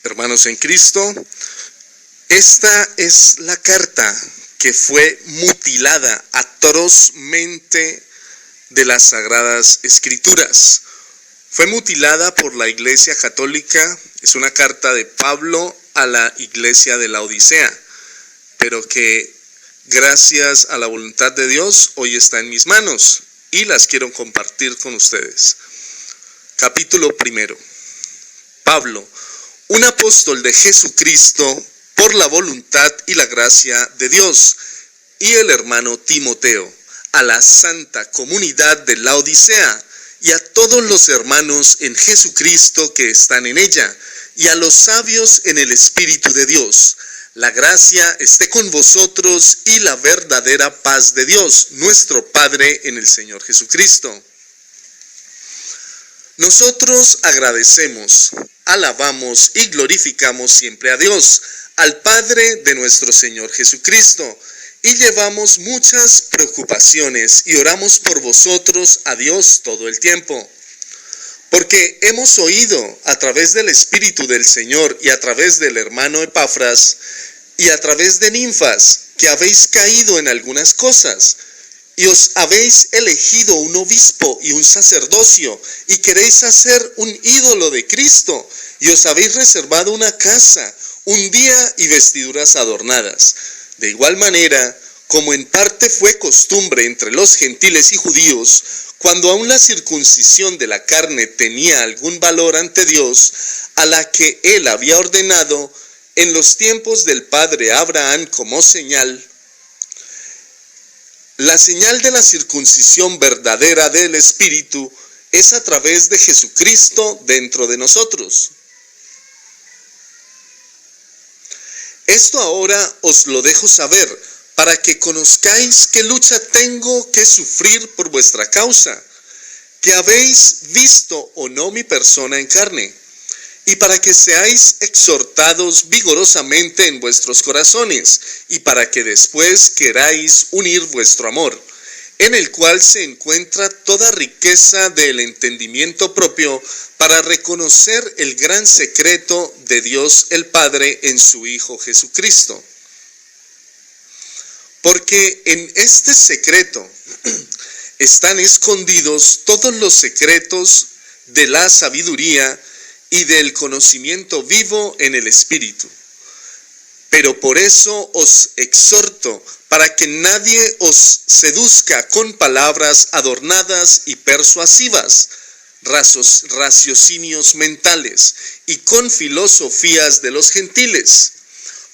Hermanos en Cristo, esta es la carta que fue mutilada atrozmente de las Sagradas Escrituras. Fue mutilada por la Iglesia Católica, es una carta de Pablo a la Iglesia de la Odisea, pero que gracias a la voluntad de Dios hoy está en mis manos y las quiero compartir con ustedes. Capítulo 1. Pablo, un apóstol de Jesucristo por la voluntad y la gracia de Dios, y el hermano Timoteo, a la santa comunidad de la Odisea, y a todos los hermanos en Jesucristo que están en ella, y a los sabios en el Espíritu de Dios. La gracia esté con vosotros y la verdadera paz de Dios, nuestro Padre en el Señor Jesucristo. Nosotros agradecemos, alabamos y glorificamos siempre a Dios, al Padre de nuestro Señor Jesucristo, y llevamos muchas preocupaciones y oramos por vosotros a Dios todo el tiempo. Porque hemos oído a través del Espíritu del Señor y a través del hermano Epafras y a través de Ninfas que habéis caído en algunas cosas y os habéis elegido un obispo y un sacerdocio y queréis hacer un ídolo de Cristo y os habéis reservado una casa, un día y vestiduras adornadas. De igual manera, como en parte fue costumbre entre los gentiles y judíos, cuando aún la circuncisión de la carne tenía algún valor ante Dios, a la que él había ordenado en los tiempos del padre Abraham como señal, la señal de la circuncisión verdadera del Espíritu es a través de Jesucristo dentro de nosotros. Esto ahora os lo dejo saber, para que conozcáis qué lucha tengo que sufrir por vuestra causa, que habéis visto o no mi persona en carne, y para que seáis exhortados vigorosamente en vuestros corazones, y para que después queráis unir vuestro amor, en el cual se encuentra toda riqueza del entendimiento propio, para reconocer el gran secreto de Dios el Padre en su Hijo Jesucristo. Porque en este secreto están escondidos todos los secretos de la sabiduría y del conocimiento vivo en el Espíritu. Pero por eso os exhorto, para que nadie os seduzca con palabras adornadas y persuasivas, raciocinios mentales y con filosofías de los gentiles.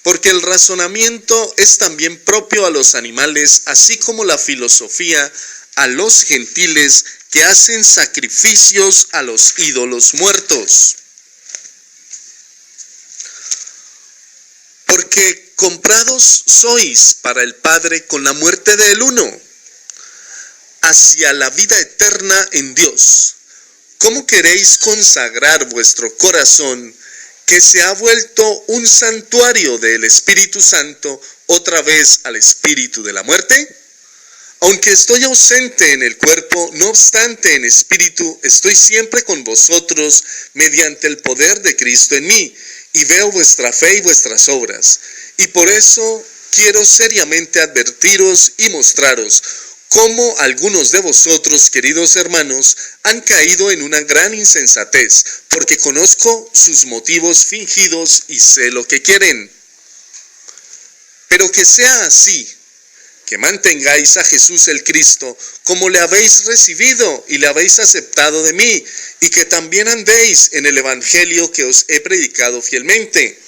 Porque el razonamiento es también propio a los animales, así como la filosofía a los gentiles que hacen sacrificios a los ídolos muertos. Porque comprados sois para el Padre con la muerte del uno, hacia la vida eterna en Dios. ¿Cómo queréis consagrar vuestro corazón, que se ha vuelto un santuario del Espíritu Santo, otra vez al espíritu de la muerte? Aunque estoy ausente en el cuerpo, no obstante en espíritu estoy siempre con vosotros mediante el poder de Cristo en mí, y veo vuestra fe y vuestras obras. Y por eso quiero seriamente advertiros y mostraros cómo algunos de vosotros, queridos hermanos, han caído en una gran insensatez, porque conozco sus motivos fingidos y sé lo que quieren. Pero que sea así, que mantengáis a Jesús el Cristo, como le habéis recibido y le habéis aceptado de mí, y que también andéis en el Evangelio que os he predicado fielmente.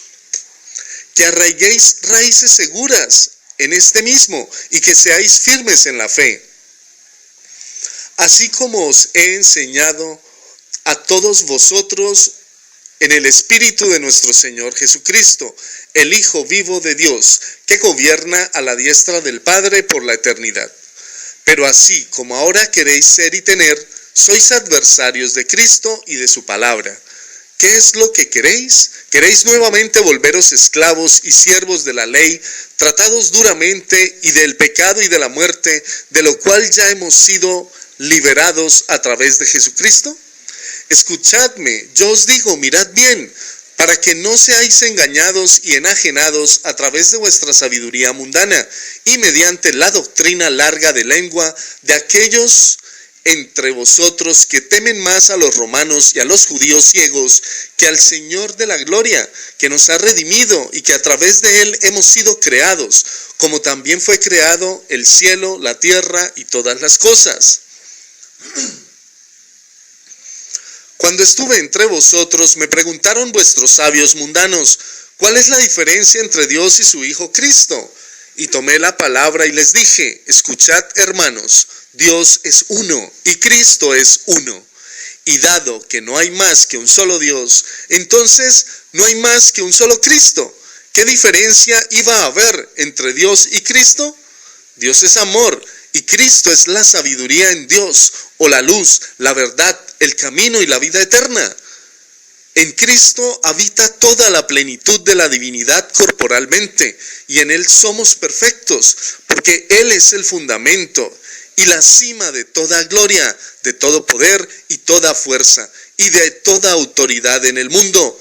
Que arraiguéis raíces seguras en este mismo, y que seáis firmes en la fe. Así como os he enseñado a todos vosotros en el Espíritu de nuestro Señor Jesucristo, el Hijo vivo de Dios, que gobierna a la diestra del Padre por la eternidad. Pero así como ahora queréis ser y tener, sois adversarios de Cristo y de su palabra. ¿Qué es lo que queréis? ¿Queréis nuevamente volveros esclavos y siervos de la ley, tratados duramente y del pecado y de la muerte, de lo cual ya hemos sido liberados a través de Jesucristo? Escuchadme, yo os digo, mirad bien, para que no seáis engañados y enajenados a través de vuestra sabiduría mundana y mediante la doctrina larga de lengua de aquellos entre vosotros que temen más a los romanos y a los judíos ciegos que al Señor de la gloria, que nos ha redimido y que a través de él hemos sido creados, como también fue creado el cielo, la tierra y todas las cosas. Cuando estuve entre vosotros, me preguntaron vuestros sabios mundanos, ¿cuál es la diferencia entre Dios y su Hijo Cristo? Y tomé la palabra y les dije, escuchad, hermanos, Dios es uno y Cristo es uno. Y dado que no hay más que un solo Dios, entonces no hay más que un solo Cristo. ¿Qué diferencia iba a haber entre Dios y Cristo? Dios es amor y Cristo es la sabiduría en Dios, o la luz, la verdad, el camino y la vida eterna. En Cristo habita toda la plenitud de la divinidad corporalmente, y en Él somos perfectos, porque Él es el fundamento y la cima de toda gloria, de todo poder y toda fuerza, y de toda autoridad en el mundo.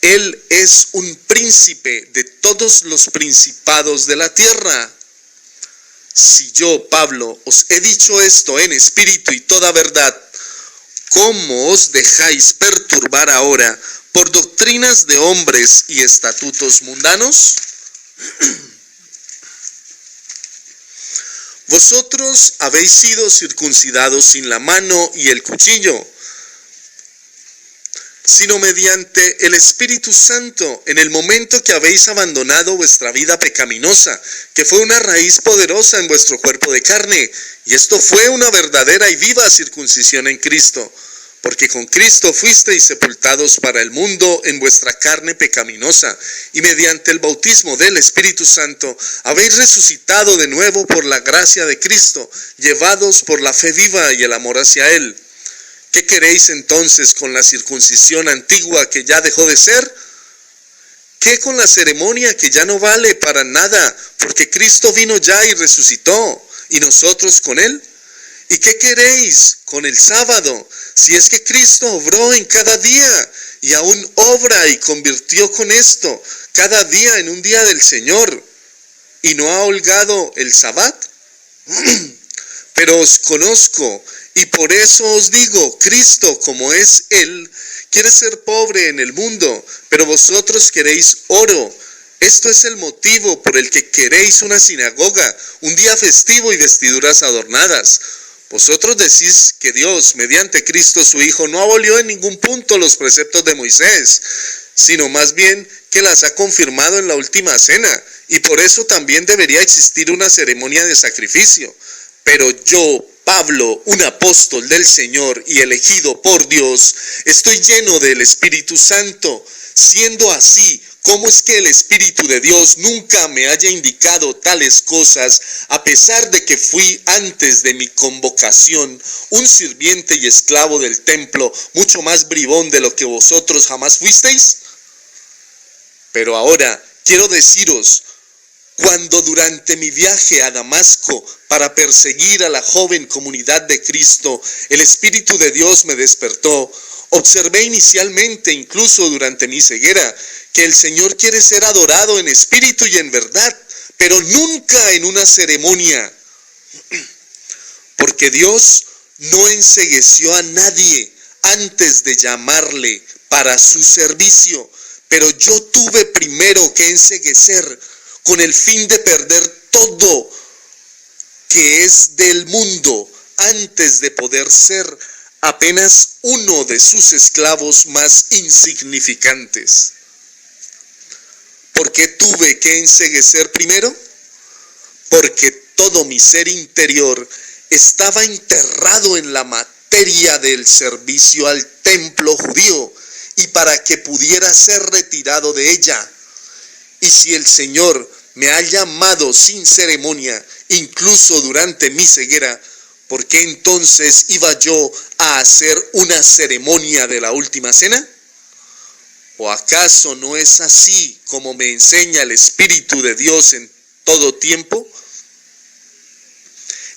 Él es un príncipe de todos los principados de la tierra. Si yo, Pablo, os he dicho esto en espíritu y toda verdad, ¿cómo os dejáis perturbar ahora por doctrinas de hombres y estatutos mundanos? Vosotros habéis sido circuncidados sin la mano y el cuchillo, sino mediante el Espíritu Santo, en el momento que habéis abandonado vuestra vida pecaminosa, que fue una raíz poderosa en vuestro cuerpo de carne, y esto fue una verdadera y viva circuncisión en Cristo, porque con Cristo fuisteis sepultados para el mundo en vuestra carne pecaminosa, y mediante el bautismo del Espíritu Santo habéis resucitado de nuevo por la gracia de Cristo, llevados por la fe viva y el amor hacia Él. ¿Qué queréis entonces con la circuncisión antigua que ya dejó de ser? ¿Qué con la ceremonia que ya no vale para nada, porque Cristo vino ya y resucitó, y nosotros con Él? ¿Y qué queréis con el sábado, si es que Cristo obró en cada día, y aún obra y convirtió con esto cada día en un día del Señor, y no ha holgado el Sabbat? Pero os conozco, y por eso os digo, Cristo, como es Él, quiere ser pobre en el mundo, pero vosotros queréis oro. Esto es el motivo por el que queréis una sinagoga, un día festivo y vestiduras adornadas. Vosotros decís que Dios, mediante Cristo su Hijo, no abolió en ningún punto los preceptos de Moisés, sino más bien que las ha confirmado en la última cena, y por eso también debería existir una ceremonia de sacrificio. Pero yo, Pablo, un apóstol del Señor y elegido por Dios, estoy lleno del Espíritu Santo. Siendo así, ¿cómo es que el Espíritu de Dios nunca me haya indicado tales cosas, a pesar de que fui antes de mi convocación un sirviente y esclavo del templo, mucho más bribón de lo que vosotros jamás fuisteis? Pero ahora quiero deciros, cuando durante mi viaje a Damasco para perseguir a la joven comunidad de Cristo, el Espíritu de Dios me despertó, observé inicialmente, incluso durante mi ceguera, que el Señor quiere ser adorado en espíritu y en verdad, pero nunca en una ceremonia. Porque Dios no encegueció a nadie antes de llamarle para su servicio, pero yo tuve primero que enceguecer con el fin de perder todo que es del mundo antes de poder ser apenas uno de sus esclavos más insignificantes. ¿Por qué tuve que enceguecer primero? Porque todo mi ser interior estaba enterrado en la materia del servicio al templo judío, y para que pudiera ser retirado de ella. Y si el Señor me ha llamado sin ceremonia, incluso durante mi ceguera, ¿por qué entonces iba yo a hacer una ceremonia de la última cena? ¿O acaso no es así como me enseña el Espíritu de Dios en todo tiempo?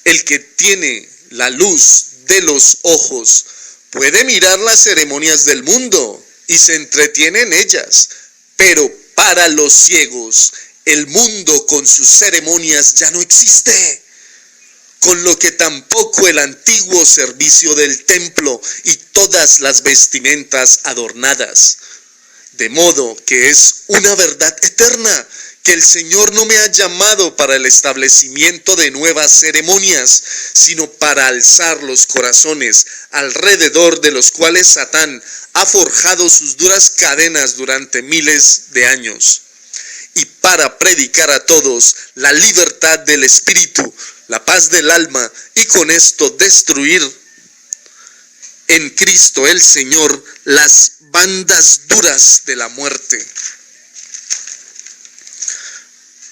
El que tiene la luz de los ojos puede mirar las ceremonias del mundo y se entretiene en ellas. Pero para los ciegos, el mundo con sus ceremonias ya no existe, con lo que tampoco el antiguo servicio del templo y todas las vestimentas adornadas. De modo que es una verdad eterna que el Señor no me ha llamado para el establecimiento de nuevas ceremonias, sino para alzar los corazones alrededor de los cuales Satán ha forjado sus duras cadenas durante miles de años, y para predicar a todos la libertad del espíritu, la paz del alma, y con esto destruir en Cristo el Señor las bandas duras de la muerte.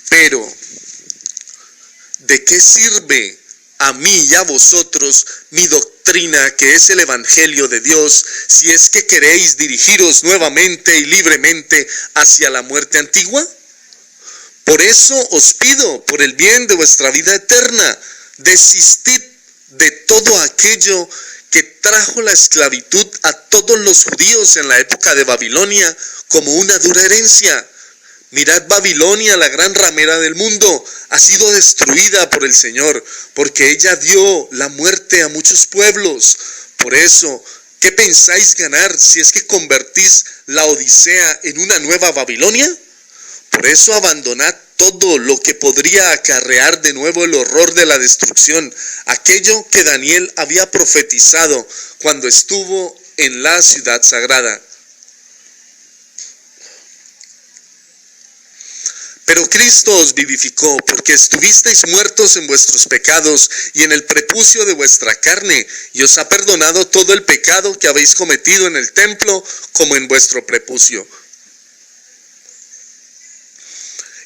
Pero, ¿de qué sirve a mí y a vosotros mi doctrina, que es el Evangelio de Dios, si es que queréis dirigiros nuevamente y libremente hacia la muerte antigua? Por eso os pido, por el bien de vuestra vida eterna, desistid de todo aquello que trajo la esclavitud a todos los judíos en la época de Babilonia como una dura herencia. Mirad, Babilonia, la gran ramera del mundo, ha sido destruida por el Señor, porque ella dio la muerte a muchos pueblos. Por eso, ¿qué pensáis ganar si es que convertís la Odisea en una nueva Babilonia? Por eso abandonad todo lo que podría acarrear de nuevo el horror de la destrucción, aquello que Daniel había profetizado cuando estuvo en la ciudad sagrada. Pero Cristo os vivificó, porque estuvisteis muertos en vuestros pecados y en el prepucio de vuestra carne, y os ha perdonado todo el pecado que habéis cometido en el templo como en vuestro prepucio.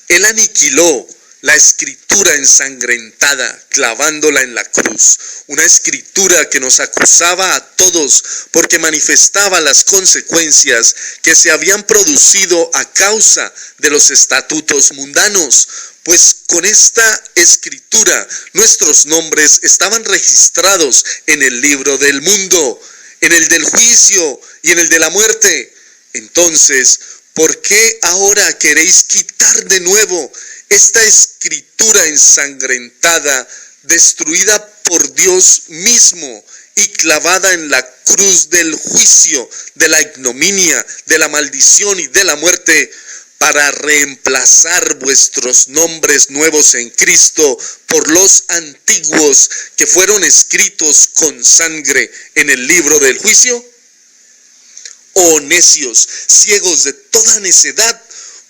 Él aniquiló la escritura ensangrentada, clavándola en la cruz, una escritura que nos acusaba a todos porque manifestaba las consecuencias que se habían producido a causa de los estatutos mundanos, pues con esta escritura nuestros nombres estaban registrados en el libro del mundo, en el del juicio y en el de la muerte. Entonces, ¿por qué ahora queréis quitar de nuevo esta escritura ensangrentada, destruida por Dios mismo y clavada en la cruz del juicio, de la ignominia, de la maldición y de la muerte, para reemplazar vuestros nombres nuevos en Cristo por los antiguos que fueron escritos con sangre en el libro del juicio? Oh necios, ciegos de toda necedad,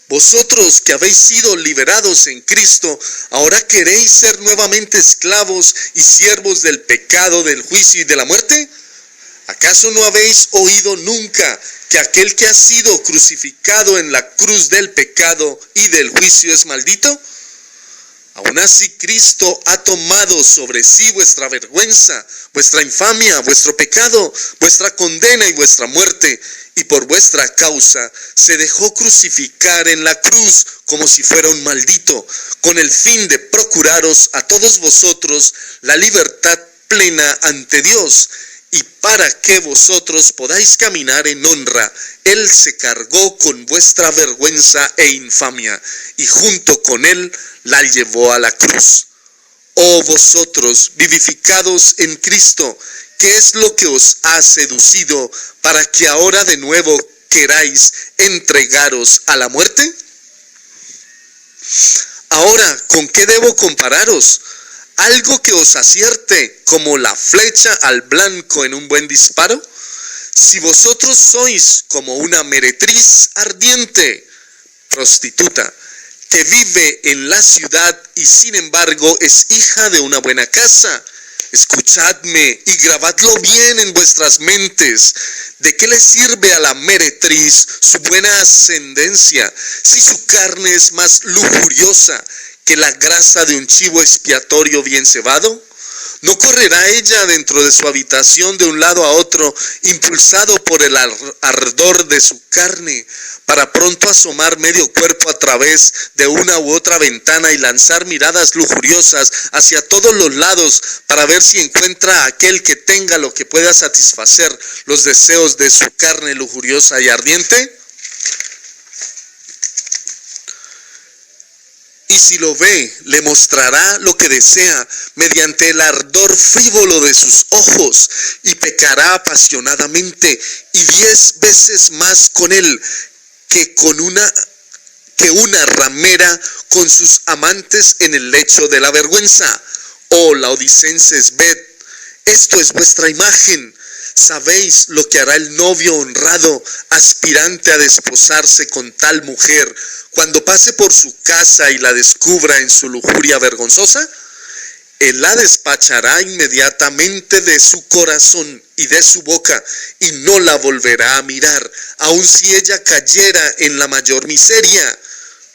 vosotros que habéis sido liberados en Cristo, ahora queréis ser nuevamente esclavos y siervos del pecado, del juicio y de la muerte. ¿Acaso no habéis oído nunca que aquel que ha sido crucificado en la cruz del pecado y del juicio es maldito? Aún así Cristo ha tomado sobre sí vuestra vergüenza, vuestra infamia, vuestro pecado, vuestra condena y vuestra muerte, y por vuestra causa se dejó crucificar en la cruz como si fuera un maldito, con el fin de procuraros a todos vosotros la libertad plena ante Dios, y para que vosotros podáis caminar en honra, Él se cargó con vuestra vergüenza e infamia, y junto con Él la llevó a la cruz. Oh vosotros, vivificados en Cristo, ¿qué es lo que os ha seducido para que ahora de nuevo queráis entregaros a la muerte? Ahora, ¿con qué debo compararos? ¿Algo que os acierte como la flecha al blanco en un buen disparo? Si vosotros sois como una meretriz ardiente, prostituta, que vive en la ciudad y sin embargo es hija de una buena casa, escuchadme y grabadlo bien en vuestras mentes. ¿De qué le sirve a la meretriz su buena ascendencia si su carne es más lujuriosa que la grasa de un chivo expiatorio bien cebado? ¿No correrá ella dentro de su habitación de un lado a otro, impulsado por el ardor de su carne, para pronto asomar medio cuerpo a través de una u otra ventana y lanzar miradas lujuriosas hacia todos los lados para ver si encuentra a aquel que tenga lo que pueda satisfacer los deseos de su carne lujuriosa y ardiente? Y si lo ve, le mostrará lo que desea mediante el ardor frívolo de sus ojos, y pecará apasionadamente y 10 veces más con él que una ramera con sus amantes en el lecho de la vergüenza. Oh laodicenses, ved, esto es vuestra imagen. ¿Sabéis lo que hará el novio honrado, aspirante a desposarse con tal mujer, cuando pase por su casa y la descubra en su lujuria vergonzosa? Él la despachará inmediatamente de su corazón y de su boca, y no la volverá a mirar, aun si ella cayera en la mayor miseria.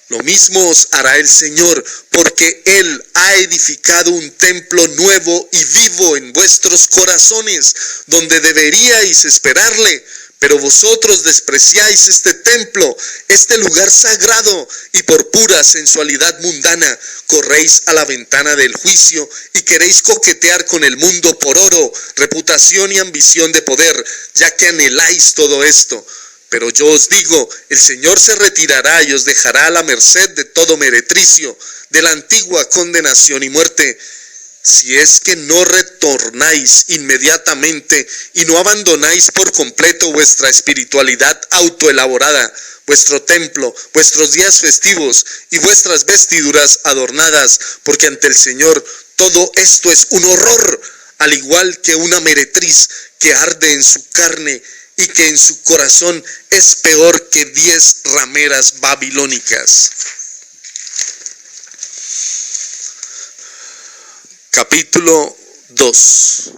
Lo mismo os hará el Señor, porque Él ha edificado un templo nuevo y vivo en vuestros corazones, donde deberíais esperarle. Pero vosotros despreciáis este templo, este lugar sagrado, y por pura sensualidad mundana corréis a la ventana del juicio y queréis coquetear con el mundo por oro, reputación y ambición de poder, ya que anheláis todo esto. Pero yo os digo, el Señor se retirará y os dejará a la merced de todo meretricio, de la antigua condenación y muerte, si es que no retornáis inmediatamente y no abandonáis por completo vuestra espiritualidad autoelaborada, vuestro templo, vuestros días festivos y vuestras vestiduras adornadas, porque ante el Señor todo esto es un horror, al igual que una meretriz que arde en su carne y que en su corazón es peor que 10 rameras babilónicas. Capítulo 2.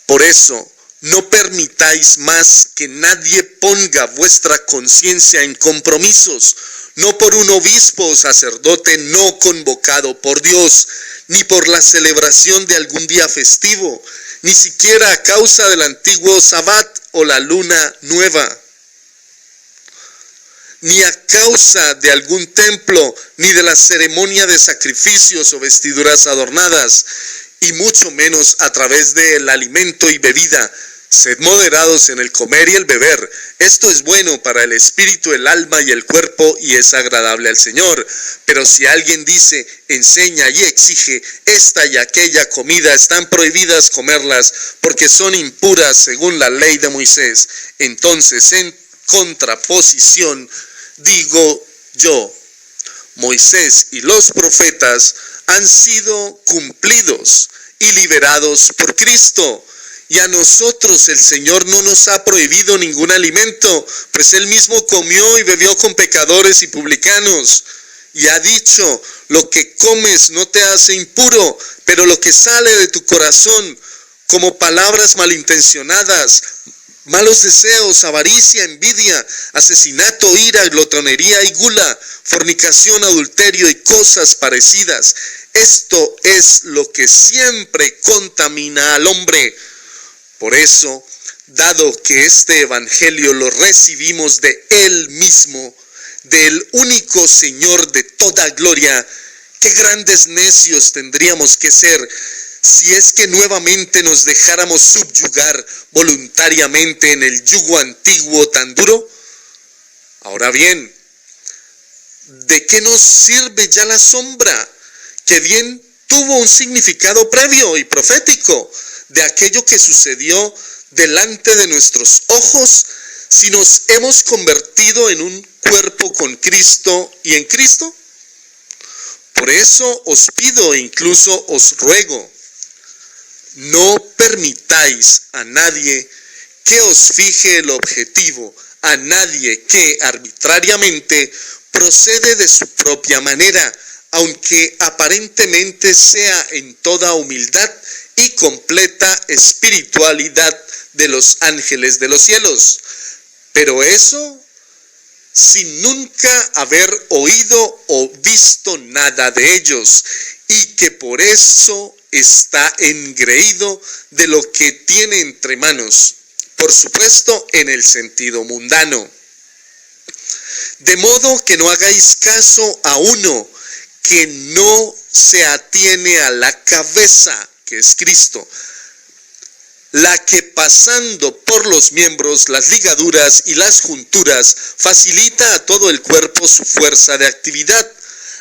Por eso, no permitáis más que nadie ponga vuestra conciencia en compromisos, no por un obispo o sacerdote no convocado por Dios, ni por la celebración de algún día festivo, ni siquiera a causa del antiguo Sabbat o la luna nueva, ni a causa de algún templo, ni de la ceremonia de sacrificios o vestiduras adornadas, y mucho menos a través del alimento y bebida. Sed moderados en el comer y el beber. Esto es bueno para el espíritu, el alma y el cuerpo, y es agradable al Señor. Pero si alguien dice, enseña y exige, esta y aquella comida están prohibidas comerlas, porque son impuras según la ley de Moisés, entonces en contraposición digo yo, Moisés y los profetas han sido cumplidos y liberados por Cristo. Y a nosotros el Señor no nos ha prohibido ningún alimento, pues Él mismo comió y bebió con pecadores y publicanos. Y ha dicho, lo que comes no te hace impuro, pero lo que sale de tu corazón, como palabras malintencionadas, malos deseos, avaricia, envidia, asesinato, ira, glotonería y gula, fornicación, adulterio y cosas parecidas. Esto es lo que siempre contamina al hombre. Por eso, dado que este evangelio lo recibimos de Él mismo, del único Señor de toda gloria, qué grandes necios tendríamos que ser si es que nuevamente nos dejáramos subyugar voluntariamente en el yugo antiguo tan duro. Ahora bien, ¿de qué nos sirve ya la sombra, que bien tuvo un significado previo y profético de aquello que sucedió delante de nuestros ojos, si nos hemos convertido en un cuerpo con Cristo y en Cristo? Por eso os pido e incluso os ruego, no permitáis a nadie que os fije el objetivo, a nadie que arbitrariamente procede de su propia manera, aunque aparentemente sea en toda humildad y completa espiritualidad de los ángeles de los cielos. Pero eso sin nunca haber oído o visto nada de ellos, y que por eso está engreído de lo que tiene entre manos, por supuesto en el sentido mundano. De modo que no hagáis caso a uno que no se atiene a la cabeza, que es Cristo, la que pasando por los miembros, las ligaduras y las junturas, facilita a todo el cuerpo su fuerza de actividad,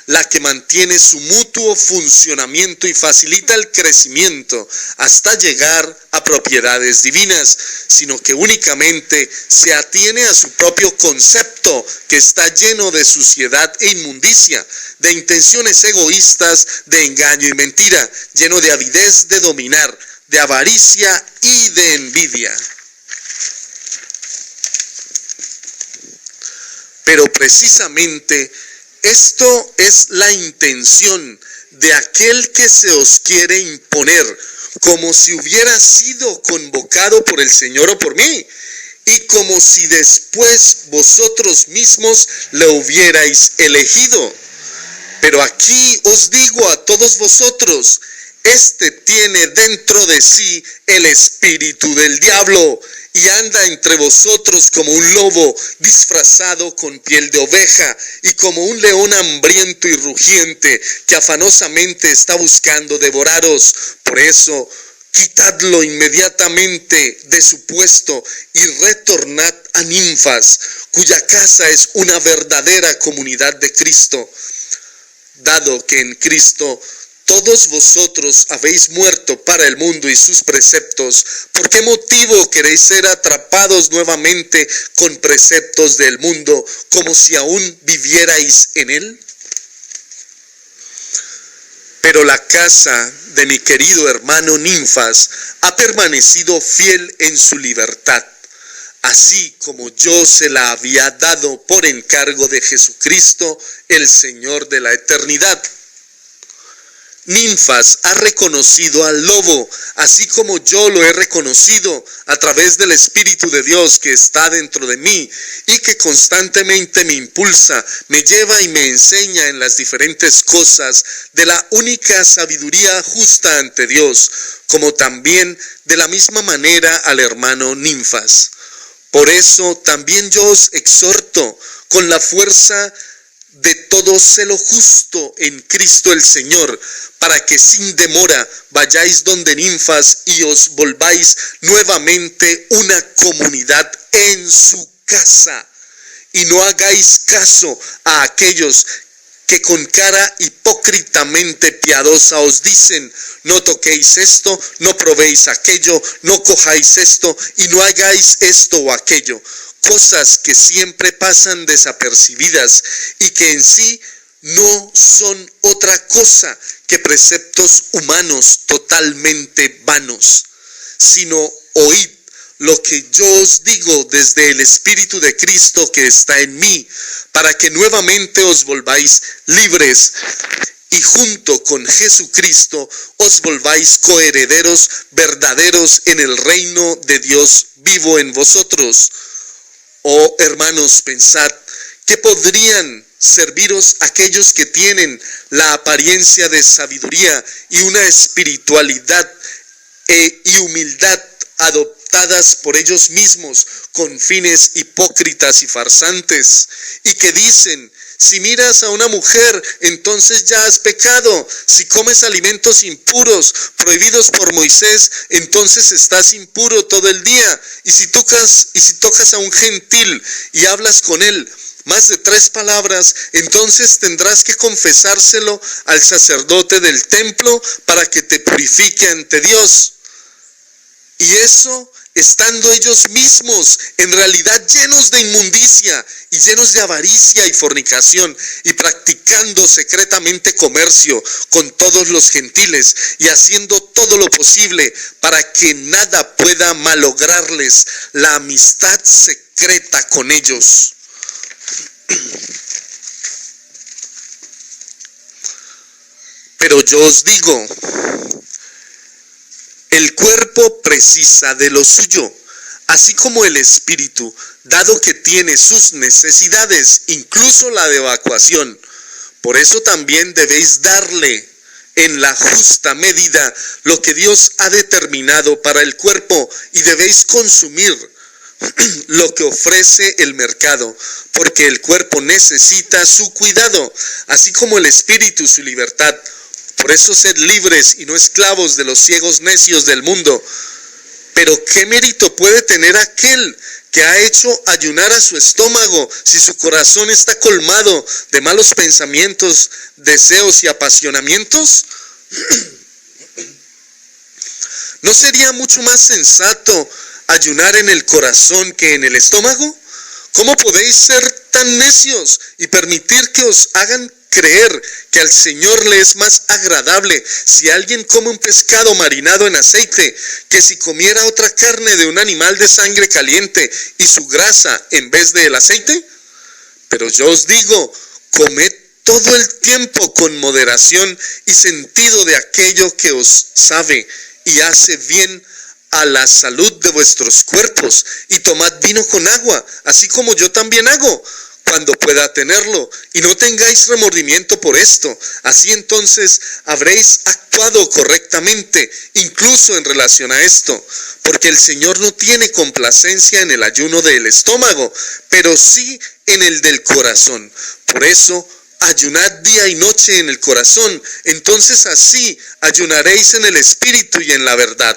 la que mantiene su mutuo funcionamiento y facilita el crecimiento hasta llegar a propiedades divinas, sino que únicamente se atiene a su propio concepto, que está lleno de suciedad e inmundicia, de intenciones egoístas, de engaño y mentira, lleno de avidez de dominar, de avaricia y de envidia. Pero precisamente esto es la intención de aquel que se os quiere imponer, como si hubiera sido convocado por el Señor o por mí, y como si después vosotros mismos le hubierais elegido. Pero aquí os digo a todos vosotros, este tiene dentro de sí el espíritu del diablo y anda entre vosotros como un lobo disfrazado con piel de oveja y como un león hambriento y rugiente que afanosamente está buscando devoraros. Por eso, quitadlo inmediatamente de su puesto y retornad a Ninfas, cuya casa es una verdadera comunidad de Cristo, dado que en Cristo todos vosotros habéis muerto para el mundo y sus preceptos. ¿Por qué motivo queréis ser atrapados nuevamente con preceptos del mundo, como si aún vivierais en él? Pero la casa de mi querido hermano Ninfas ha permanecido fiel en su libertad, así como yo se la había dado por encargo de Jesucristo, el Señor de la eternidad. Ninfas ha reconocido al lobo, así como yo lo he reconocido a través del Espíritu de Dios que está dentro de mí y que constantemente me impulsa, me lleva y me enseña en las diferentes cosas de la única sabiduría justa ante Dios, como también de la misma manera al hermano Ninfas. Por eso también yo os exhorto con la fuerza de todo celo justo en Cristo el Señor, para que sin demora vayáis donde Ninfas y os volváis nuevamente una comunidad en su casa, y no hagáis caso a aquellos que con cara hipócritamente piadosa os dicen: no toquéis esto, no probéis aquello, no cojáis esto y no hagáis esto o aquello. Cosas que siempre pasan desapercibidas y que en sí no son otra cosa que preceptos humanos totalmente vanos, sino oíd lo que yo os digo desde el Espíritu de Cristo que está en mí, para que nuevamente os volváis libres y junto con Jesucristo os volváis coherederos verdaderos en el reino de Dios vivo en vosotros. Oh hermanos, pensad que podrían serviros aquellos que tienen la apariencia de sabiduría y una espiritualidad y humildad adoptadas por ellos mismos con fines hipócritas y farsantes, y que dicen: si miras a una mujer, entonces ya has pecado. Si comes alimentos impuros, prohibidos por Moisés, entonces estás impuro todo el día. Y si tocas a un gentil y hablas con él más de 3 palabras, entonces tendrás que confesárselo al sacerdote del templo para que te purifique ante Dios. Y eso estando ellos mismos en realidad llenos de inmundicia y llenos de avaricia y fornicación, y practicando secretamente comercio con todos los gentiles, y haciendo todo lo posible para que nada pueda malograrles la amistad secreta con ellos. Pero yo os digo, el cuerpo precisa de lo suyo, así como el espíritu, dado que tiene sus necesidades, incluso la de evacuación. Por eso también debéis darle en la justa medida lo que Dios ha determinado para el cuerpo, y debéis consumir lo que ofrece el mercado, porque el cuerpo necesita su cuidado, así como el espíritu su libertad. Por eso sed libres y no esclavos de los ciegos necios del mundo. Pero ¿qué mérito puede tener aquel que ha hecho ayunar a su estómago si su corazón está colmado de malos pensamientos, deseos y apasionamientos? ¿No sería mucho más sensato ayunar en el corazón que en el estómago? ¿Cómo podéis ser tan necios y permitir que os hagan creer que al Señor le es más agradable si alguien come un pescado marinado en aceite que si comiera otra carne de un animal de sangre caliente y su grasa en vez del aceite? Pero yo os digo, comed todo el tiempo con moderación y sentido de aquello que os sabe y hace bien a la salud de vuestros cuerpos, y tomad vino con agua, así como yo también hago, cuando pueda tenerlo, y no tengáis remordimiento por esto. Así entonces habréis actuado correctamente, incluso en relación a esto, porque el Señor no tiene complacencia en el ayuno del estómago, pero sí en el del corazón. Por eso, ayunad día y noche en el corazón, entonces así ayunaréis en el espíritu y en la verdad.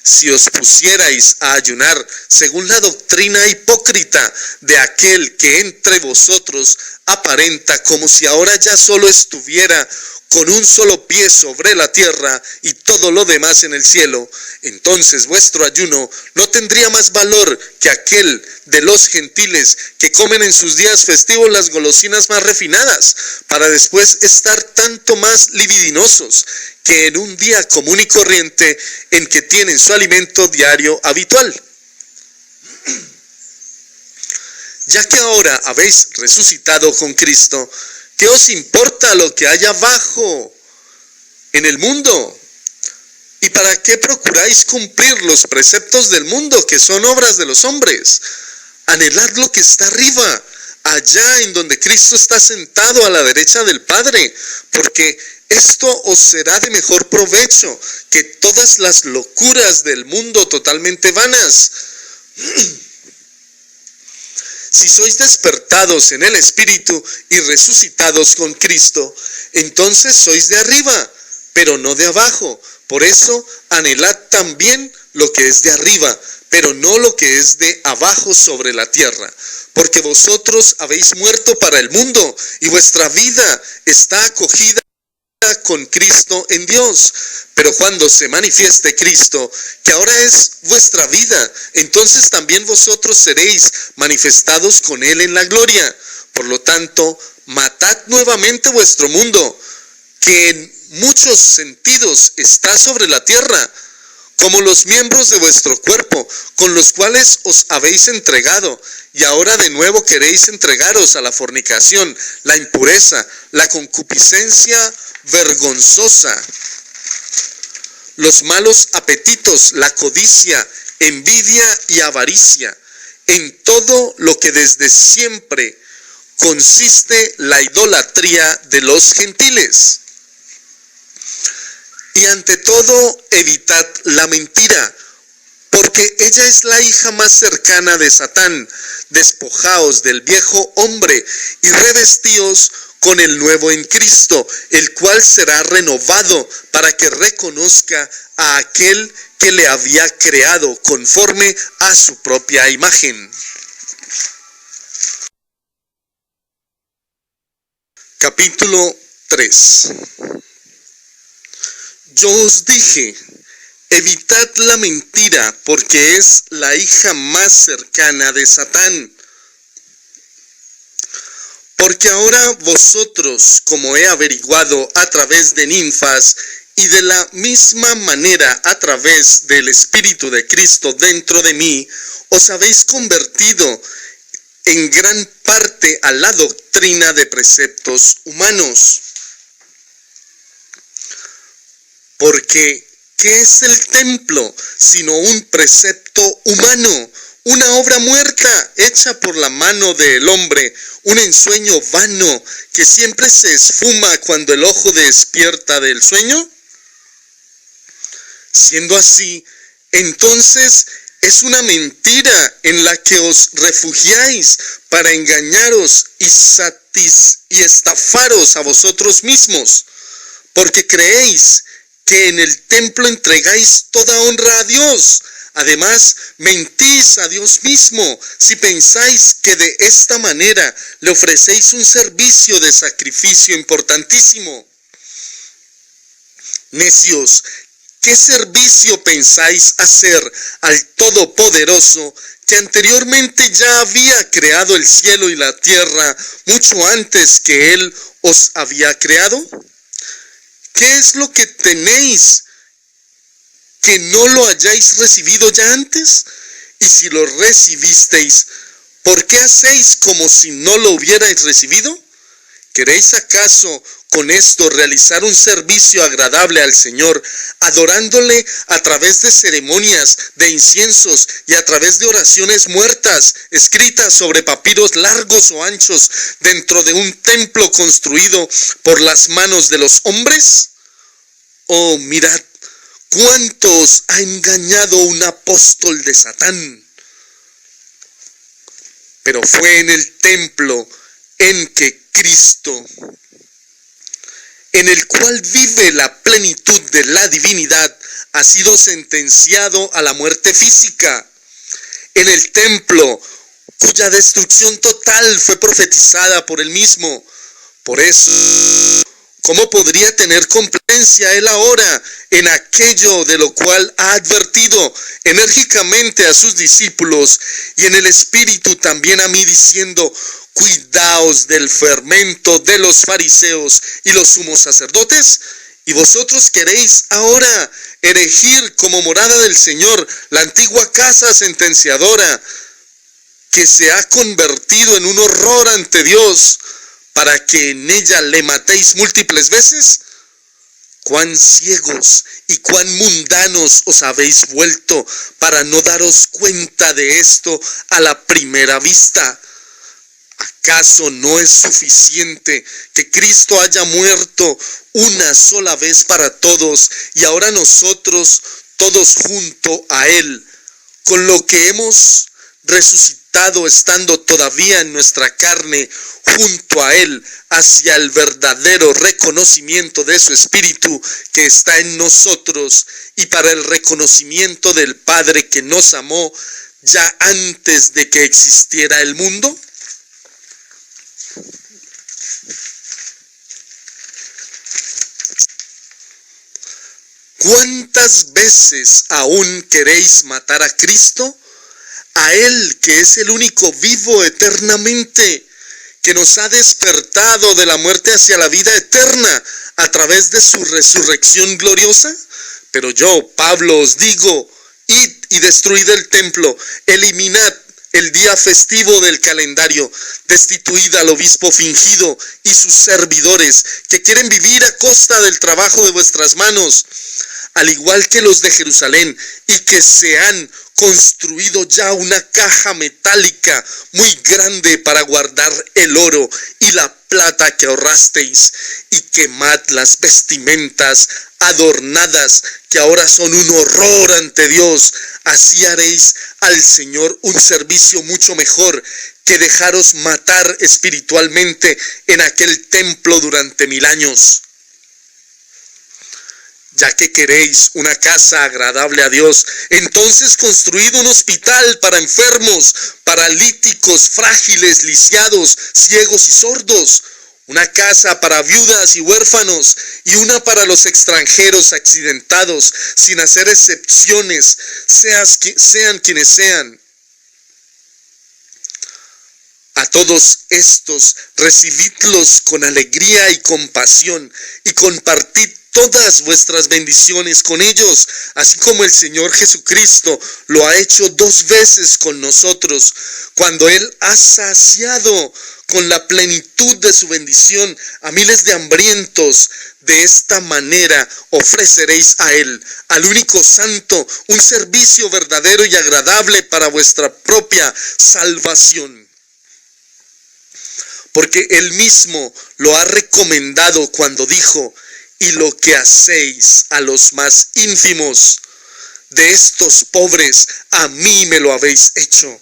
Si os pusierais a ayunar según la doctrina hipócrita de aquel que entre vosotros aparenta como si ahora ya solo estuviera con un solo pie sobre la tierra y todo lo demás en el cielo, entonces vuestro ayuno no tendría más valor que aquel de los gentiles que comen en sus días festivos las golosinas más refinadas, para después estar tanto más libidinosos que en un día común y corriente en que tienen su alimento diario habitual. Ya que ahora habéis resucitado con Cristo, ¿qué os importa lo que hay abajo en el mundo? ¿Y para qué procuráis cumplir los preceptos del mundo, que son obras de los hombres? Anhelad lo que está arriba, allá en donde Cristo está sentado a la derecha del Padre, porque esto os será de mejor provecho que todas las locuras del mundo totalmente vanas. Si sois despertados en el Espíritu y resucitados con Cristo, entonces sois de arriba, pero no de abajo. Por eso anhelad también lo que es de arriba, pero no lo que es de abajo sobre la tierra. Porque vosotros habéis muerto para el mundo, y vuestra vida está acogida con Cristo en Dios. Pero cuando se manifieste Cristo, que ahora es vuestra vida, entonces también vosotros seréis manifestados con Él en la gloria. Por lo tanto, matad nuevamente vuestro mundo, que en muchos sentidos está sobre la tierra, como los miembros de vuestro cuerpo, con los cuales os habéis entregado, y ahora de nuevo queréis entregaros a la fornicación, la impureza, la concupiscencia vergonzosa, los malos apetitos, la codicia, envidia y avaricia, en todo lo que desde siempre consiste la idolatría de los gentiles. Y ante todo, evitad la mentira, porque ella es la hija más cercana de Satán. Despojaos del viejo hombre y revestíos con el nuevo en Cristo, el cual será renovado para que reconozca a aquel que le había creado conforme a su propia imagen. Capítulo 3. Yo os dije, evitad la mentira, porque es la hija más cercana de Satán. Porque ahora vosotros, como he averiguado a través de ninfas, y de la misma manera a través del Espíritu de Cristo dentro de mí, os habéis convertido en gran parte a la doctrina de preceptos humanos. Porque, ¿qué es el templo sino un precepto humano? Una obra muerta, hecha por la mano del hombre, un ensueño vano que siempre se esfuma cuando el ojo despierta del sueño. Siendo así, entonces es una mentira en la que os refugiáis para engañaros y estafaros a vosotros mismos, porque creéis que en el templo entregáis toda honra a Dios. Además, mentís a Dios mismo si pensáis que de esta manera le ofrecéis un servicio de sacrificio importantísimo. Necios, ¿qué servicio pensáis hacer al Todopoderoso que anteriormente ya había creado el cielo y la tierra mucho antes que Él os había creado? ¿Qué es lo que tenéis que no lo hayáis recibido ya antes? Y si lo recibisteis, ¿por qué hacéis como si no lo hubierais recibido? ¿Queréis acaso con esto realizar un servicio agradable al Señor, adorándole a través de ceremonias, de inciensos y a través de oraciones muertas, escritas sobre papiros largos o anchos, dentro de un templo construido por las manos de los hombres? Oh, mirad, ¿cuánto os ha engañado un apóstol de Satán? Pero fue en el templo en que Cristo, en el cual vive la plenitud de la divinidad, ha sido sentenciado a la muerte física. En el templo, cuya destrucción total fue profetizada por él mismo. Por eso, ¿cómo podría tener complacencia él ahora en aquello de lo cual ha advertido enérgicamente a sus discípulos y en el Espíritu también a mí, diciendo: cuidaos del fermento de los fariseos y los sumos sacerdotes? Y vosotros queréis ahora erigir como morada del Señor la antigua casa sentenciadora, que se ha convertido en un horror ante Dios, para que en ella le matéis múltiples veces. Cuán ciegos y cuán mundanos os habéis vuelto para no daros cuenta de esto a la primera vista. ¿Acaso no es suficiente que Cristo haya muerto una sola vez para todos y ahora nosotros, todos junto a Él, con lo que hemos resucitado estando todavía en nuestra carne, junto a Él, hacia el verdadero reconocimiento de su Espíritu que está en nosotros y para el reconocimiento del Padre que nos amó ya antes de que existiera el mundo? ¿Cuántas veces aún queréis matar a Cristo? A Él, que es el único vivo eternamente, que nos ha despertado de la muerte hacia la vida eterna a través de su resurrección gloriosa. Pero yo, Pablo, os digo: id y destruid el templo, eliminad el día festivo del calendario, destituid al obispo fingido y sus servidores, que quieren vivir a costa del trabajo de vuestras manos, al igual que los de Jerusalén, y que se han construido ya una caja metálica muy grande para guardar el oro y la plata que ahorrasteis, y quemad las vestimentas adornadas que ahora son un horror ante Dios. Así haréis al Señor un servicio mucho mejor que dejaros matar espiritualmente en aquel templo durante 1000 años. Ya que queréis una casa agradable a Dios, entonces construid un hospital para enfermos, paralíticos, frágiles, lisiados, ciegos y sordos, una casa para viudas y huérfanos, y una para los extranjeros accidentados, sin hacer excepciones, sean quienes sean. A todos estos recibidlos con alegría y compasión, y compartid todas vuestras bendiciones con ellos, así como el Señor Jesucristo lo ha hecho 2 veces con nosotros, cuando Él ha saciado con la plenitud de su bendición a miles de hambrientos. De esta manera ofreceréis a Él, al único santo, un servicio verdadero y agradable para vuestra propia salvación. Porque Él mismo lo ha recomendado cuando dijo: y lo que hacéis a los más ínfimos de estos pobres, a mí me lo habéis hecho.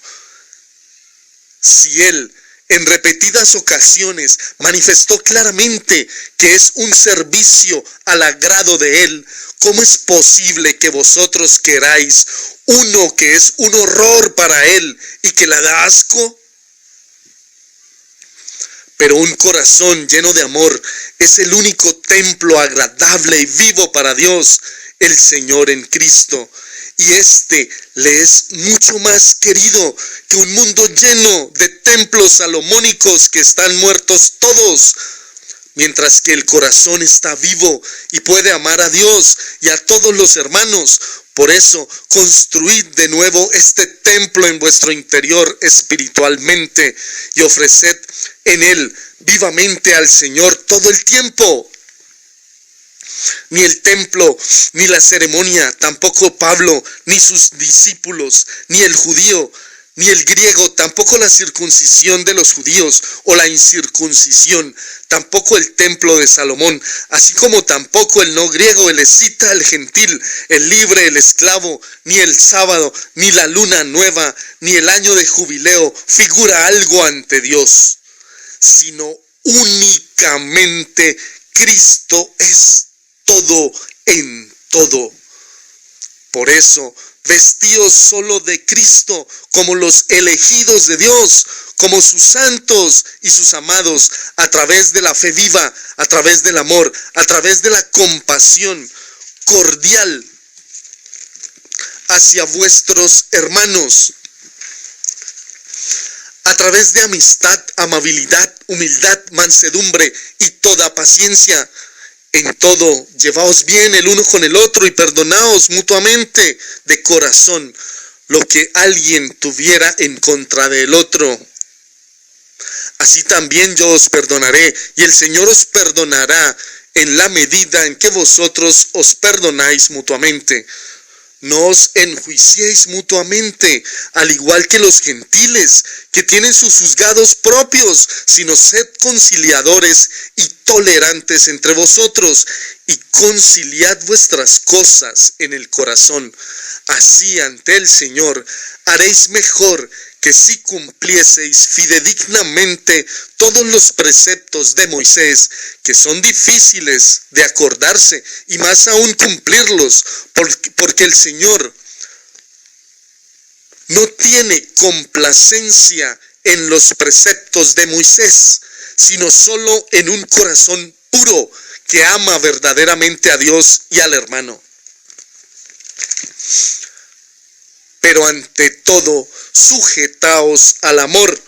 Si Él en repetidas ocasiones manifestó claramente que es un servicio al agrado de Él, ¿cómo es posible que vosotros queráis uno que es un horror para Él y que le da asco? Pero un corazón lleno de amor es el único templo agradable y vivo para Dios, el Señor en Cristo. Y este le es mucho más querido que un mundo lleno de templos salomónicos que están muertos todos. Mientras que el corazón está vivo y puede amar a Dios y a todos los hermanos. Por eso, construid de nuevo este templo en vuestro interior espiritualmente y ofreced en él vivamente al Señor todo el tiempo. Ni el templo, ni la ceremonia, tampoco Pablo, ni sus discípulos, ni el judío, ni el griego, tampoco la circuncisión de los judíos o la incircuncisión, tampoco el templo de Salomón, así como tampoco el no griego, el escita, el gentil, el libre, el esclavo, ni el sábado, ni la luna nueva, ni el año de jubileo figura algo ante Dios, sino únicamente Cristo es todo en todo. Por eso, vestíos solo de Cristo, como los elegidos de Dios, como sus santos y sus amados, a través de la fe viva, a través del amor, a través de la compasión cordial hacia vuestros hermanos, a través de amistad, amabilidad, humildad, mansedumbre y toda paciencia. En todo, llevaos bien el uno con el otro y perdonaos mutuamente de corazón lo que alguien tuviera en contra del otro. Así también yo os perdonaré, y el Señor os perdonará en la medida en que vosotros os perdonáis mutuamente. No os enjuiciéis mutuamente, al igual que los gentiles, que tienen sus juzgados propios, sino sed conciliadores y tolerantes entre vosotros, y conciliad vuestras cosas en el corazón. Así ante el Señor haréis mejor que si cumplieseis fidedignamente todos los preceptos de Moisés, que son difíciles de acordarse y más aún cumplirlos, porque el Señor no tiene complacencia en los preceptos de Moisés, sino solo en un corazón puro que ama verdaderamente a Dios y al hermano. Pero ante todo, sujetaos al amor,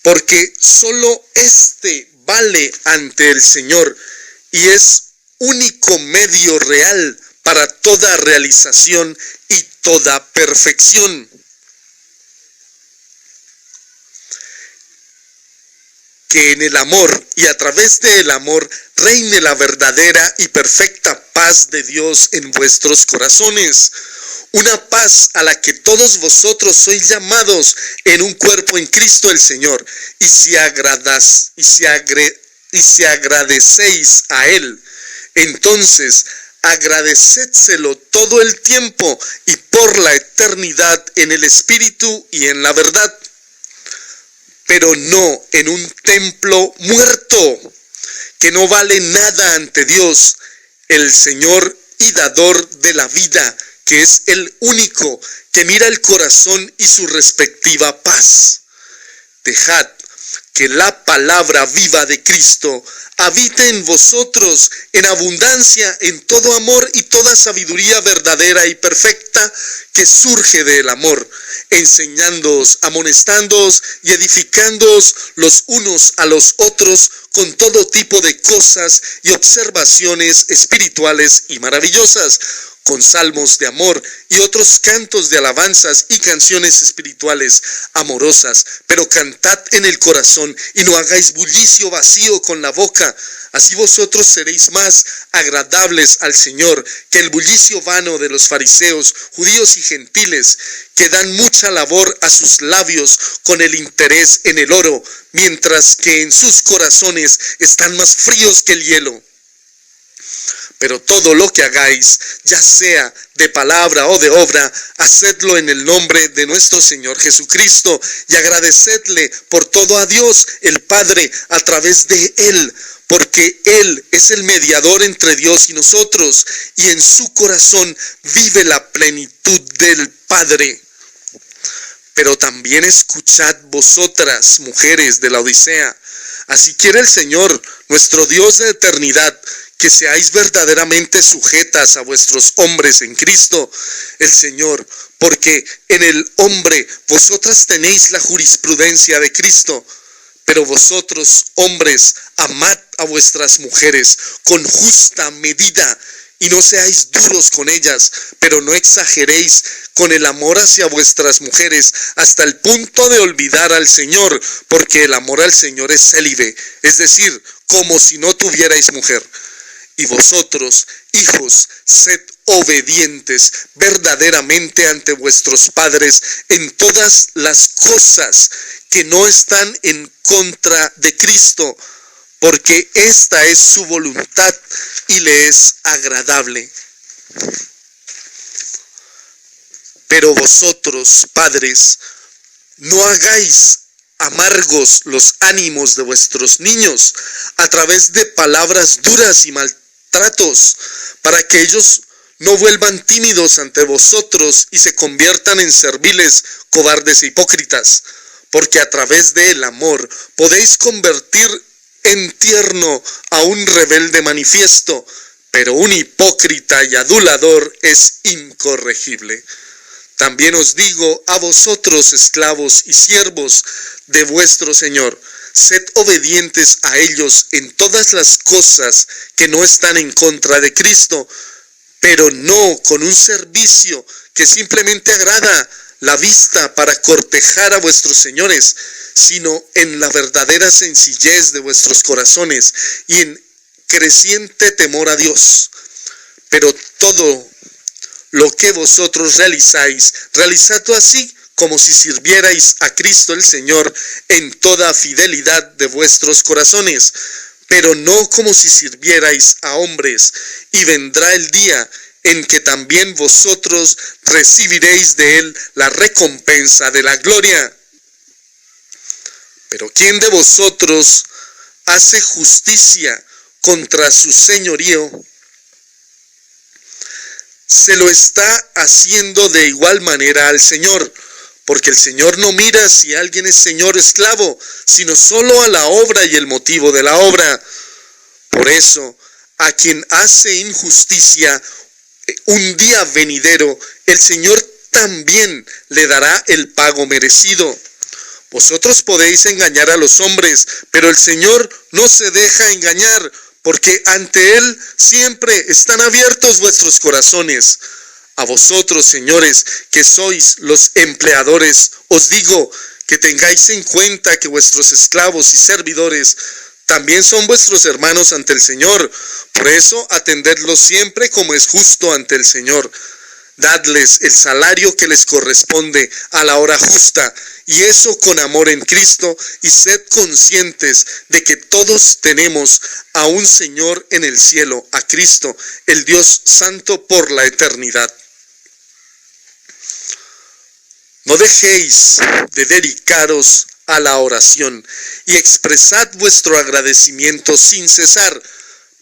porque solo éste vale ante el Señor y es único medio real para toda realización y toda perfección. Que en el amor y a través del amor reine la verdadera y perfecta paz de Dios en vuestros corazones. Una paz a la que todos vosotros sois llamados en un cuerpo en Cristo el Señor. Y si agradecéis a Él, entonces agradecédselo todo el tiempo y por la eternidad en el Espíritu y en la verdad. Pero no en un templo muerto, que no vale nada ante Dios, el Señor y dador de la vida, que es el único que mira el corazón y su respectiva paz. Dejad que la palabra viva de Cristo habite en vosotros en abundancia en todo amor y toda sabiduría verdadera y perfecta que surge del amor, enseñándoos, amonestándoos y edificándoos los unos a los otros con todo tipo de cosas y observaciones espirituales y maravillosas, con salmos de amor y otros cantos de alabanzas y canciones espirituales amorosas, pero cantad en el corazón y no hagáis bullicio vacío con la boca. Así vosotros seréis más agradables al Señor que el bullicio vano de los fariseos, judíos y gentiles, que dan mucha labor a sus labios con el interés en el oro, mientras que en sus corazones están más fríos que el hielo. Pero todo lo que hagáis, ya sea de palabra o de obra, hacedlo en el nombre de nuestro Señor Jesucristo y agradecedle por todo a Dios el Padre a través de Él, porque Él es el mediador entre Dios y nosotros, y en su corazón vive la plenitud del Padre. Pero también escuchad vosotras, mujeres de la Odisea, así quiere el Señor, nuestro Dios de eternidad, que seáis verdaderamente sujetas a vuestros hombres en Cristo, el Señor, porque en el hombre vosotras tenéis la jurisprudencia de Cristo. Pero vosotros, hombres, amad a vuestras mujeres con justa medida, y no seáis duros con ellas, pero no exageréis con el amor hacia vuestras mujeres hasta el punto de olvidar al Señor, porque el amor al Señor es célibe, es decir, como si no tuvierais mujer. Y vosotros, hijos, sed obedientes verdaderamente ante vuestros padres en todas las cosas que no están en contra de Cristo, porque esta es su voluntad y le es agradable. Pero vosotros, padres, no hagáis amargos los ánimos de vuestros niños a través de palabras duras y maltratos, para que ellos no vuelvan tímidos ante vosotros y se conviertan en serviles, cobardes e hipócritas, porque a través del amor podéis convertir en tierno a un rebelde manifiesto, pero un hipócrita y adulador es incorregible. También os digo a vosotros, esclavos y siervos de vuestro Señor, sed obedientes a ellos en todas las cosas que no están en contra de Cristo, pero no con un servicio que simplemente agrada la vista para cortejar a vuestros señores, sino en la verdadera sencillez de vuestros corazones y en creciente temor a Dios. Pero todo lo que vosotros realizáis, realizadlo así como si sirvierais a Cristo el Señor en toda fidelidad de vuestros corazones, pero no como si sirvierais a hombres, y vendrá el día en que también vosotros recibiréis de Él la recompensa de la gloria. Pero ¿quién de vosotros hace justicia contra su señorío? Se lo está haciendo de igual manera al Señor, porque el Señor no mira si alguien es señor o esclavo, sino solo a la obra y el motivo de la obra. Por eso, a quien hace injusticia, un día venidero, el Señor también le dará el pago merecido. Vosotros podéis engañar a los hombres, pero el Señor no se deja engañar, porque ante Él siempre están abiertos vuestros corazones. A vosotros, señores, que sois los empleadores, os digo que tengáis en cuenta que vuestros esclavos y servidores también son vuestros hermanos ante el Señor. Por eso, atendedlos siempre como es justo ante el Señor. Dadles el salario que les corresponde a la hora justa, y eso con amor en Cristo, y sed conscientes de que todos tenemos a un Señor en el cielo, a Cristo, el Dios Santo por la eternidad. No dejéis de dedicaros a la oración y expresad vuestro agradecimiento sin cesar,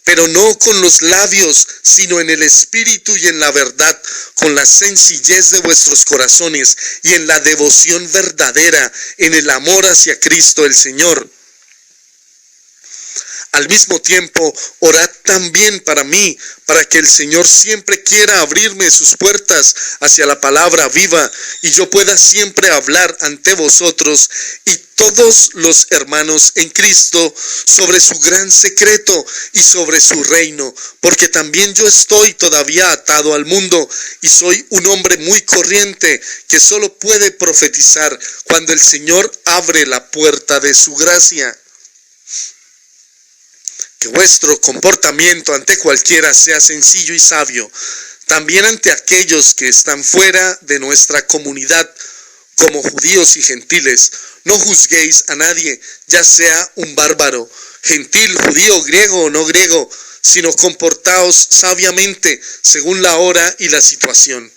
pero no con los labios, sino en el Espíritu y en la verdad, con la sencillez de vuestros corazones y en la devoción verdadera, en el amor hacia Cristo el Señor. Al mismo tiempo, orad también para mí, para que el Señor siempre quiera abrirme sus puertas hacia la palabra viva y yo pueda siempre hablar ante vosotros y todos los hermanos en Cristo sobre su gran secreto y sobre su reino, porque también yo estoy todavía atado al mundo y soy un hombre muy corriente que solo puede profetizar cuando el Señor abre la puerta de su gracia. Que vuestro comportamiento ante cualquiera sea sencillo y sabio, también ante aquellos que están fuera de nuestra comunidad, como judíos y gentiles. No juzguéis a nadie, ya sea un bárbaro, gentil, judío, griego o no griego, sino comportaos sabiamente según la hora y la situación.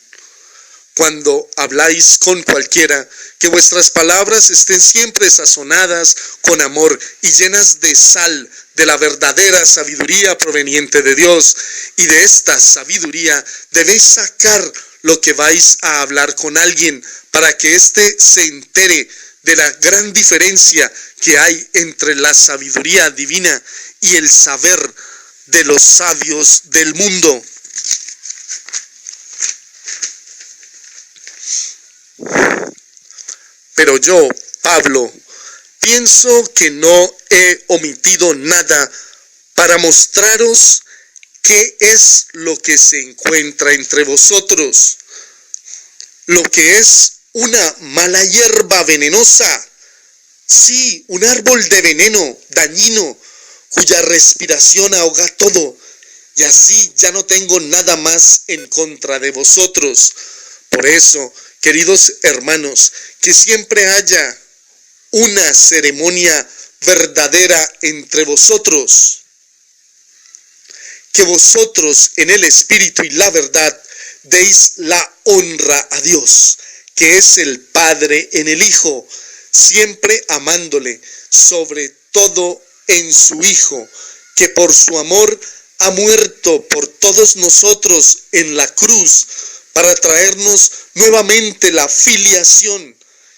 Cuando habláis con cualquiera, que vuestras palabras estén siempre sazonadas con amor y llenas de sal, de la verdadera sabiduría proveniente de Dios. Y de esta sabiduría debéis sacar lo que vais a hablar con alguien, para que éste se entere de la gran diferencia que hay entre la sabiduría divina y el saber de los sabios del mundo. Pero yo, Pablo, pienso que no he omitido nada para mostraros qué es lo que se encuentra entre vosotros, lo que es una mala hierba venenosa, sí, un árbol de veneno dañino, cuya respiración ahoga todo, y así ya no tengo nada más en contra de vosotros. Por eso, queridos hermanos, que siempre haya una ceremonia verdadera entre vosotros, que vosotros en el Espíritu y la verdad deis la honra a Dios, que es el Padre en el Hijo, siempre amándole sobre todo en su Hijo, que por su amor ha muerto por todos nosotros en la cruz, para traernos nuevamente la filiación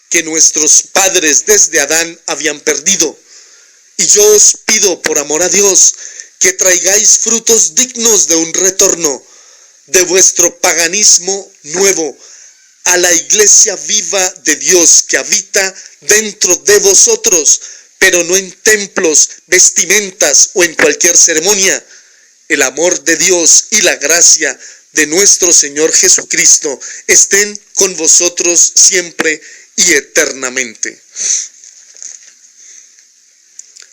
que nuestros padres desde Adán habían perdido. Y yo os pido por amor a Dios que traigáis frutos dignos de un retorno de vuestro paganismo nuevo a la iglesia viva de Dios que habita dentro de vosotros, pero no en templos, vestimentas o en cualquier ceremonia. El amor de Dios y la gracia de nuestro Señor Jesucristo estén con vosotros siempre y eternamente.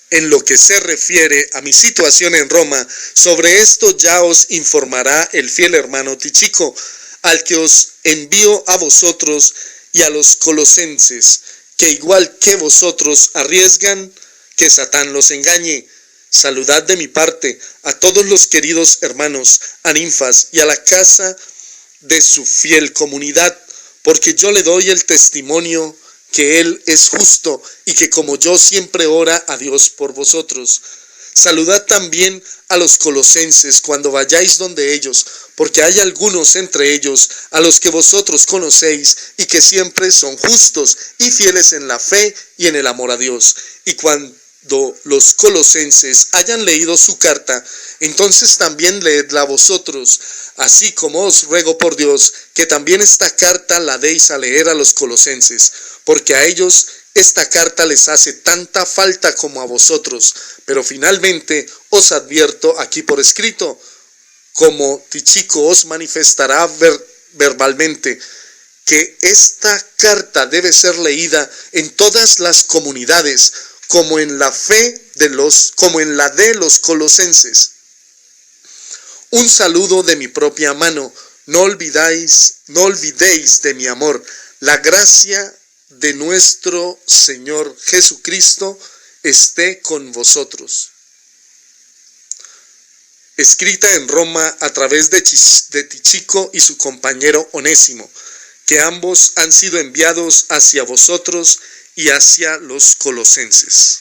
En lo que se refiere a mi situación en Roma, sobre esto ya os informará el fiel hermano Tichico, al que os envío a vosotros y a los colosenses, que igual que vosotros arriesgan que Satán los engañe. Saludad de mi parte a todos los queridos hermanos, a Ninfas y a la casa de su fiel comunidad, porque yo le doy el testimonio que él es justo y que como yo siempre ora a Dios por vosotros. Saludad también a los colosenses cuando vayáis donde ellos, porque hay algunos entre ellos a los que vosotros conocéis y que siempre son justos y fieles en la fe y en el amor a Dios. Y cuando los colosenses hayan leído su carta, entonces también leedla vosotros, así como os ruego por Dios que también esta carta la deis a leer a los colosenses, porque a ellos esta carta les hace tanta falta como a vosotros. Pero finalmente os advierto aquí por escrito, como Tichico os manifestará verbalmente, que esta carta debe ser leída en todas las comunidades, como en la de los colosenses. Un saludo de mi propia mano. No olvidéis de mi amor. La gracia de nuestro Señor Jesucristo esté con vosotros. Escrita en Roma a través de Tichico y su compañero Onésimo, que ambos han sido enviados hacia vosotros y hacia los colosenses.